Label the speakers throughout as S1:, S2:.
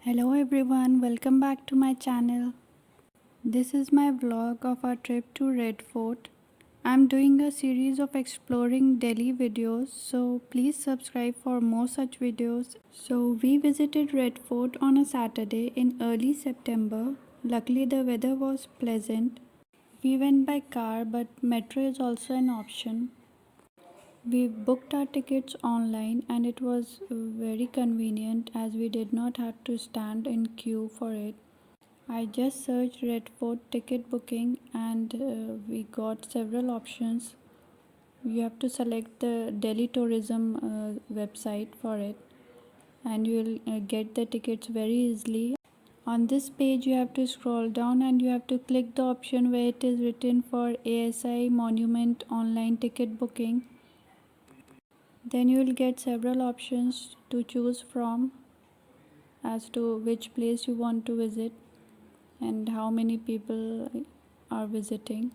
S1: Hello everyone, welcome back to my channel. This is my vlog of our trip to Red Fort. I'm doing a series of exploring Delhi videos, so please subscribe for more such videos. So we visited Red Fort on a Saturday in early September. Luckily the weather was pleasant. We went by car, but metro is also an option. We booked our tickets online and it was very convenient as we did not have to stand in queue for it. I just searched Red Fort ticket booking and we got several options. You have to select the Delhi Tourism website for it and you will get the tickets very easily. On this page you have to scroll down and you have to click the option where it is written for ASI Monument online ticket booking. Then you will get several options to choose from as to which place you want to visit and how many people are visiting.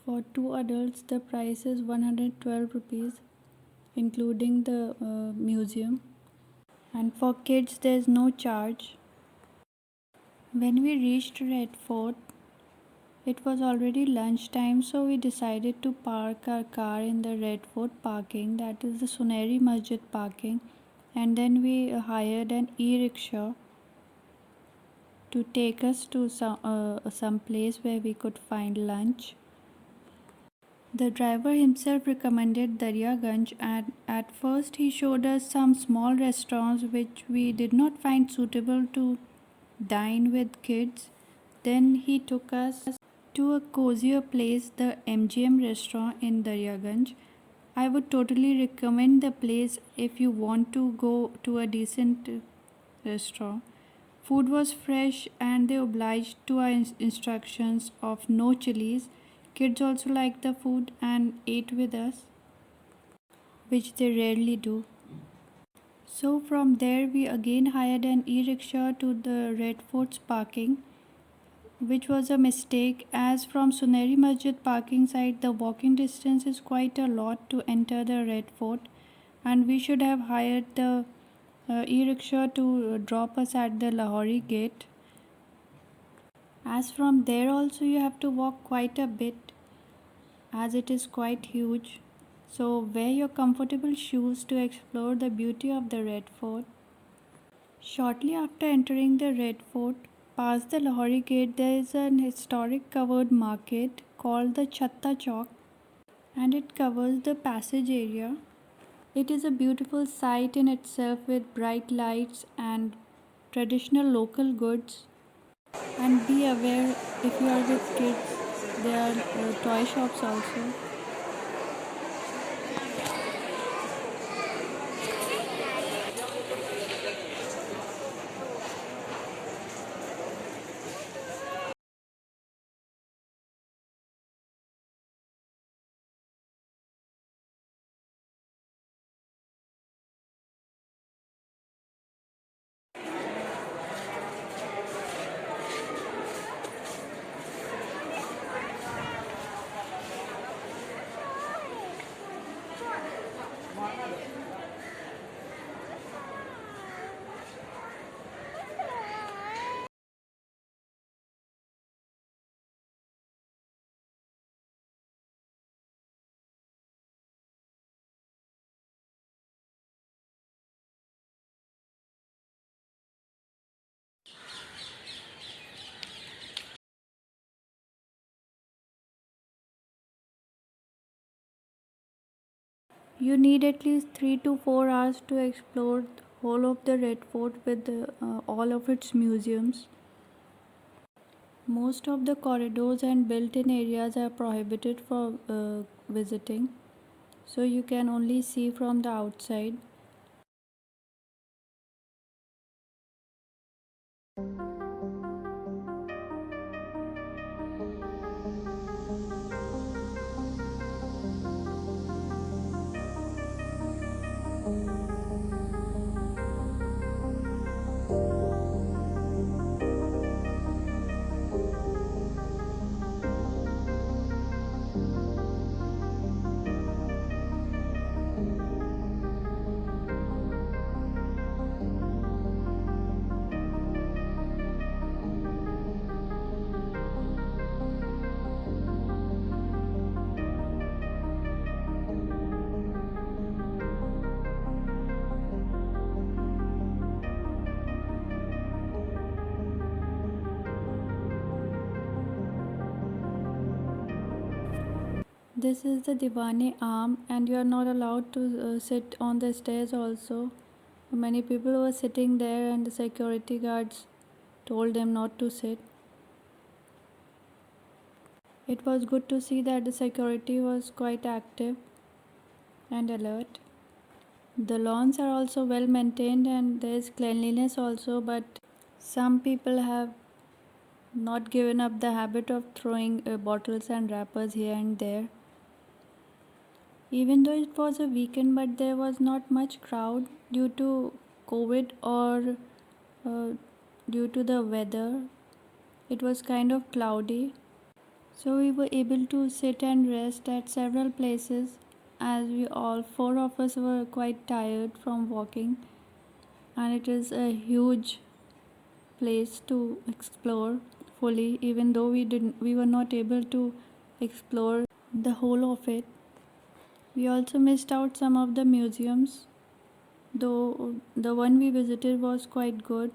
S1: For two adults, the price is 112 rupees, including the museum. And for kids, there is no charge. When we reached Red Fort, it was already lunchtime, so we decided to park our car in the Red Fort parking, that is the Suneri Masjid parking, and then we hired an e-rickshaw to take us to some place where we could find lunch. The driver himself recommended Daryaganj, and at first he showed us some small restaurants which we did not find suitable to dine with kids. Then he took us to a cozier place, the MGM restaurant in Daryaganj. I would totally recommend the place if you want to go to a decent restaurant. Food was fresh and they obliged to our instructions of no chilies. Kids also liked the food and ate with us, which they rarely do. So from there we again hired an e-rickshaw to the Red Fort's parking, which was a mistake as from Suneri Masjid parking site the walking distance is quite a lot to enter the Red Fort, and we should have hired the e-rickshaw to drop us at the Lahori gate. As from there also you have to walk quite a bit as it is quite huge. So wear your comfortable shoes to explore the beauty of the Red Fort. Shortly after entering the Red Fort, past the Lahori gate there is an historic covered market called the Chatta Chowk and it covers the passage area. It is a beautiful sight in itself with bright lights and traditional local goods. And be aware if you are with kids, there are toy shops also. You need at least 3 to 4 hours to explore the whole of the Red Fort with all of its museums. Most of the corridors and built-in areas are prohibited for visiting, so you can only see from the outside. This is the Diwani arm, and you are not allowed to sit on the stairs also. Many people were sitting there, and the security guards told them not to sit. It was good to see that the security was quite active and alert. The lawns are also well maintained and there is cleanliness also, but some people have not given up the habit of throwing bottles and wrappers here and there. Even though it was a weekend, but there was not much crowd due to COVID or uh, due to the weather. It was kind of cloudy. So we were able to sit and rest at several places as we all four of us were quite tired from walking, and it is a huge place to explore fully, even though we were not able to explore the whole of it. We also missed out some of the museums, though the one we visited was quite good.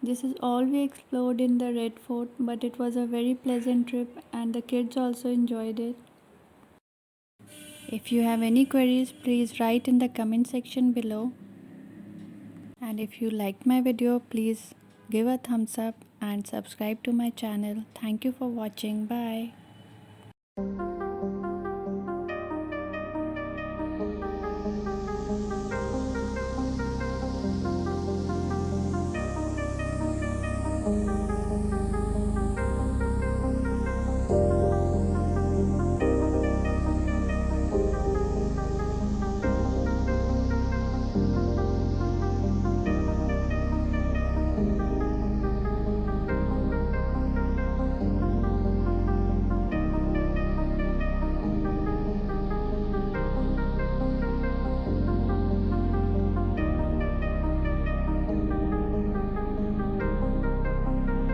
S1: This is all we explored in the Red Fort, but it was a very pleasant trip and the kids also enjoyed it. If you have any queries, please write in the comment section below. And if you liked my video, please give a thumbs up and subscribe to my channel. Thank you for watching. Bye.